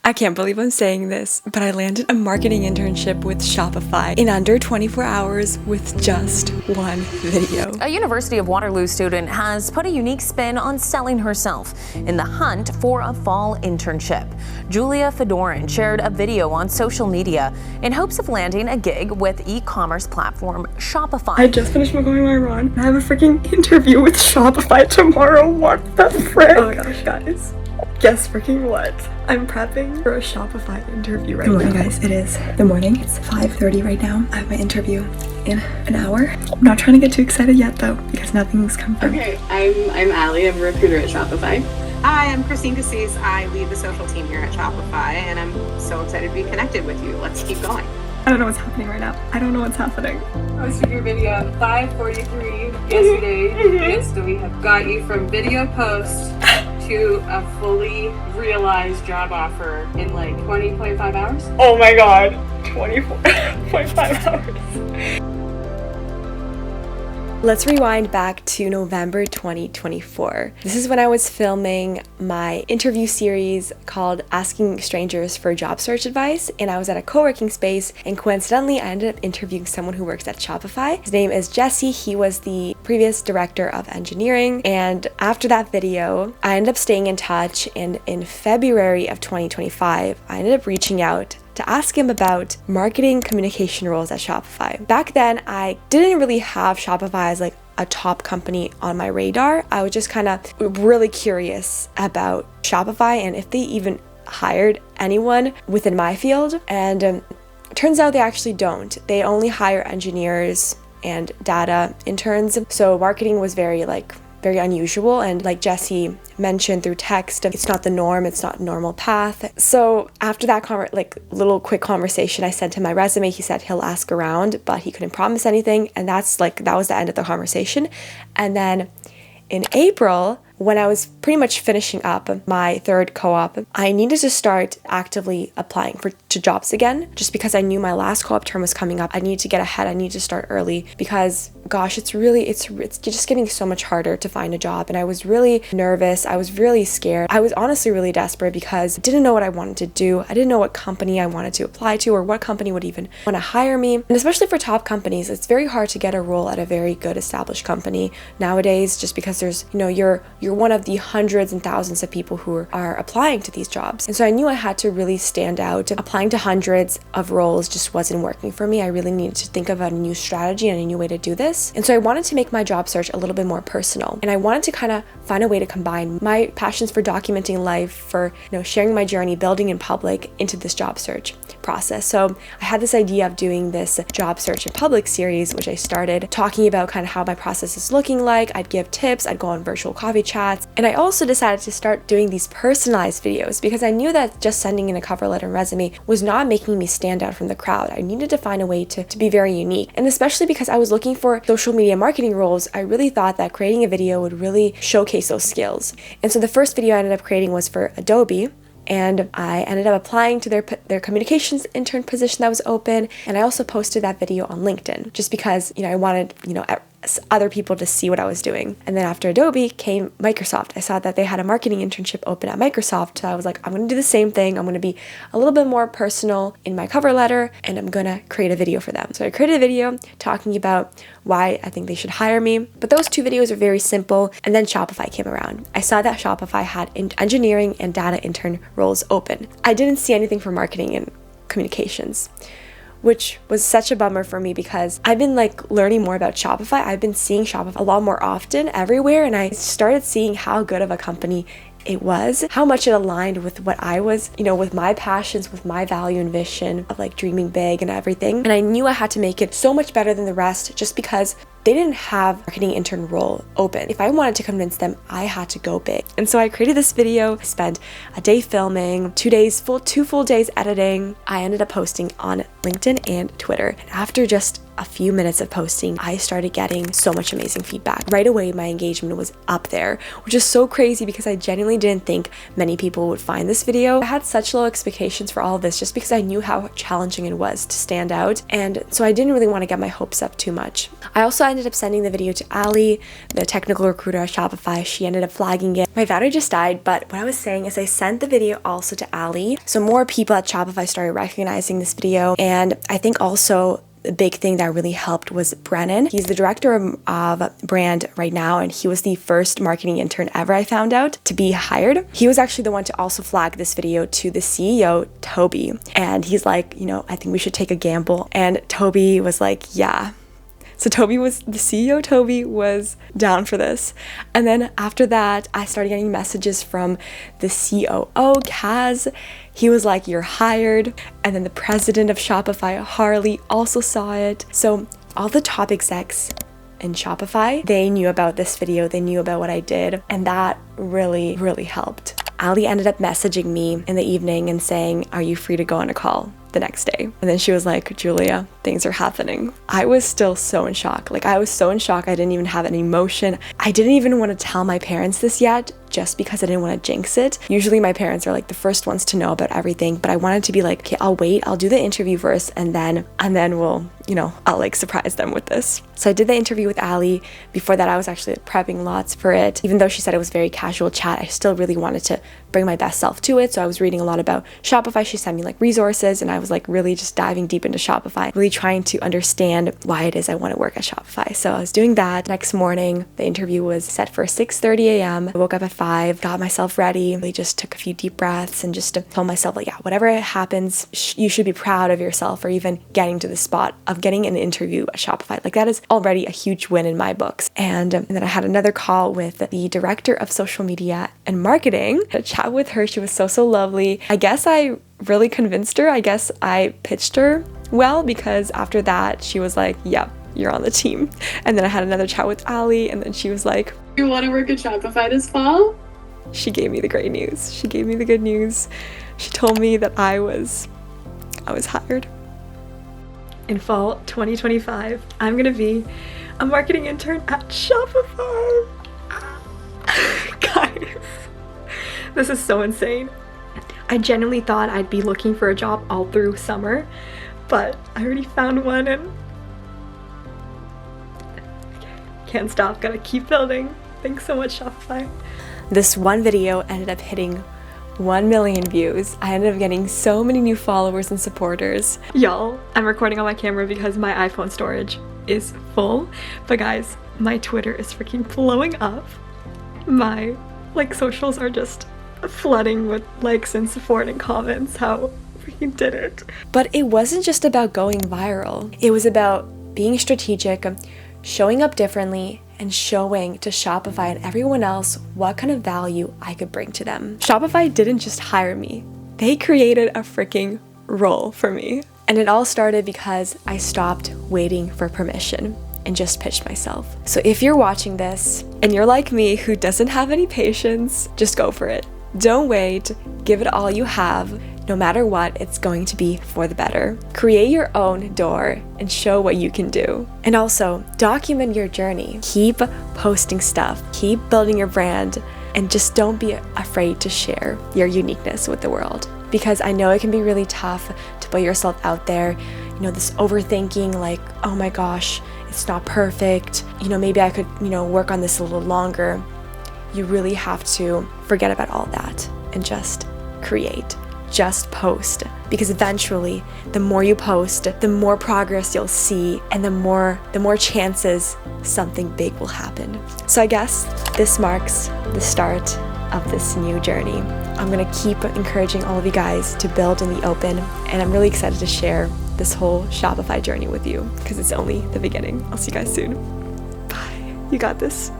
I can't believe I'm saying this, but I landed a marketing internship with Shopify in under 24 hours with just one video. A University of Waterloo student has put a unique spin on selling herself in the hunt for a fall internship. Julia Fedorin shared a video on social media in hopes of landing a gig with e-commerce platform Shopify. I just finished going my run. I have a freaking interview with Shopify tomorrow. What the frick? Oh my gosh, guys. Guess freaking what? I'm prepping for a Shopify interview right now. Good morning, guys. It is the morning. It's 5:30 right now. I have my interview in an hour. I'm not trying to get too excited yet though, because nothing's confirmed. Okay, I'm Allie. I'm a recruiter at Shopify. Hi, I'm Christine Cassis. I lead the social team here at Shopify, and I'm so excited to be connected with you. Let's keep going. I don't know what's happening right now. I don't know what's happening. Posted your video at 5:43 yesterday. Yes, so we have got you from video post to a fully realized job offer in like 20.5 hours. Oh my god, 24.5 hours. Let's rewind back to November 2024. This is when I was filming my interview series called Asking Strangers for Job Search Advice, and I was at a co-working space, and coincidentally I ended up interviewing someone who works at Shopify. His name is Jesse. He was the previous director of engineering, and after that video I ended up staying in touch, and in February of 2025 I ended up reaching out to ask him about marketing communication roles at Shopify. Back then, I didn't really have Shopify as like a top company on my radar. I was just kind of really curious about Shopify and if they even hired anyone within my field. And turns out they actually don't. They only hire engineers and data interns. So marketing was very unusual, and like Jesse mentioned through text, it's not the norm, it's not a normal path. So after that little quick conversation, I sent him my resume. He said he'll ask around, but he couldn't promise anything, and that was the end of the conversation. And then in April, when I was pretty much finishing up my third co-op, I needed to start actively applying to jobs again, just because I knew my last co-op term was coming up. I needed to get ahead. I needed to start early because, gosh, it's just getting so much harder to find a job. And I was really nervous. I was really scared. I was honestly really desperate because I didn't know what I wanted to do. I didn't know what company I wanted to apply to or what company would even want to hire me. And especially for top companies, it's very hard to get a role at a very good established company nowadays, just because there's, you're one of the hundreds and thousands of people who are applying to these jobs. And so I knew I had to really stand out. Applying to hundreds of roles just wasn't working for me. I really needed to think about a new strategy and a new way to do this. And so I wanted to make my job search a little bit more personal. And I wanted to kind of find a way to combine my passions for documenting life, for sharing my journey, building in public, into this job search process. So I had this idea of doing this job search in public series, which I started talking about kind of how my process is looking like. I'd give tips, I'd go on virtual coffee chats. And I also decided to start doing these personalized videos because I knew that just sending in a cover letter and resume was not making me stand out from the crowd. I needed to find a way to be very unique. And especially because I was looking for social media marketing roles, I really thought that creating a video would really showcase those skills. And so the first video I ended up creating was for Adobe. And I ended up applying to their communications intern position that was open. And I also posted that video on LinkedIn just because, I wanted, other people to see what I was doing. And then after Adobe came Microsoft. I saw that they had a marketing internship open at Microsoft. So I was like, I'm going to do the same thing. I'm going to be a little bit more personal in my cover letter, and I'm going to create a video for them. So I created a video talking about why I think they should hire me. But those two videos are very simple. And then Shopify came around. I saw that Shopify had engineering and data intern roles open. I didn't see anything for marketing and communications, which was such a bummer for me because I've been learning more about Shopify. I've been seeing Shopify a lot more often everywhere, and I started seeing how good of a company it was, how much it aligned with what I was, with my passions, with my value and vision of dreaming big and everything. And I knew I had to make it so much better than the rest just because they didn't have marketing intern role open. If I wanted to convince them, I had to go big. And so I created this video, spent a day filming, 2 full days editing. I ended up posting on LinkedIn and Twitter. And after just a few minutes of posting, I started getting so much amazing feedback. Right away, my engagement was up there, which is so crazy because I genuinely didn't think many people would find this video. I had such low expectations for all of this just because I knew how challenging it was to stand out, and so I didn't really want to get my hopes up too much. I also ended up sending the video to Ali, the technical recruiter at Shopify. She ended up flagging it. My battery just died, but what I was saying is I sent the video also to Ali, so more people at Shopify started recognizing this video, and I think also the big thing that really helped was Brennan. He's the director of brand right now, and he was the first marketing intern ever, I found out, to be hired. He was actually the one to also flag this video to the CEO, Toby. And he's like, I think we should take a gamble. And Toby was like, yeah. So the CEO Toby was down for this. And then after that, I started getting messages from the COO, Kaz. He was like, you're hired. And then the president of Shopify, Harley, also saw it. So all the top execs in Shopify, they knew about this video. They knew about what I did. And that really, really helped. Ali ended up messaging me in the evening and saying, are you free to go on a call the next day? And then she was like, Julia, things are happening. I was still so in shock. I was so in shock. I didn't even have any emotion. I didn't even want to tell my parents this yet, just because I didn't want to jinx it. Usually my parents are the first ones to know about everything, but I wanted to be okay, I'll wait, I'll do the interview first, and then we'll, I'll surprise them with this. So I did the interview with Ali. Before that, I was actually prepping lots for it. Even though she said it was very casual chat, I still really wanted to bring my best self to it. So I was reading a lot about Shopify. She sent me resources, and I was really just diving deep into Shopify, really trying to understand why it is I want to work at Shopify. So I was doing that. Next morning, the interview was set for 6:30 a.m. I woke up at 5, got myself ready, really just took a few deep breaths and just told myself, yeah, whatever happens, you should be proud of yourself for even getting to the spot of getting an interview at Shopify. That is already a huge win in my books. And then I had another call with the director of social media and marketing. I had a chat with her. She was so lovely. I guess I really convinced her. I guess I pitched her well, because after that she was like, yep, you're on the team. And then I had another chat with Ali, and then she was like, you want to work at Shopify this fall? She gave me the great news. She gave me the good news. She told me that I was hired. In fall 2025, I'm gonna be a marketing intern at Shopify. Guys, this is so insane. I genuinely thought I'd be looking for a job all through summer, but I already found one, and can't stop, gotta keep building. Thanks so much, Shopify. This one video ended up hitting 1 million views. I ended up getting so many new followers and supporters. Y'all, I'm recording on my camera because my iPhone storage is full, but guys, my Twitter is freaking blowing up. My socials are just flooding with likes and support and comments. How freaking did it. But it wasn't just about going viral. It was about being strategic, showing up differently, and showing to Shopify and everyone else what kind of value I could bring to them. Shopify didn't just hire me. They created a freaking role for me. And it all started because I stopped waiting for permission and just pitched myself. So if you're watching this and you're like me who doesn't have any patience, just go for it. Don't wait, give it all you have. No matter what, it's going to be for the better. Create your own door and show what you can do. And also, document your journey. Keep posting stuff, keep building your brand, and just don't be afraid to share your uniqueness with the world. Because I know it can be really tough to put yourself out there, this overthinking, oh my gosh, it's not perfect. Maybe I could, work on this a little longer. You really have to forget about all that and just create. Just post, because eventually the more you post, the more progress you'll see, and the more chances something big will happen. So I guess this marks the start of this new journey. I'm gonna keep encouraging all of you guys to build in the open, and I'm really excited to share this whole Shopify journey with you because it's only the beginning. I'll see you guys soon. Bye. You got this.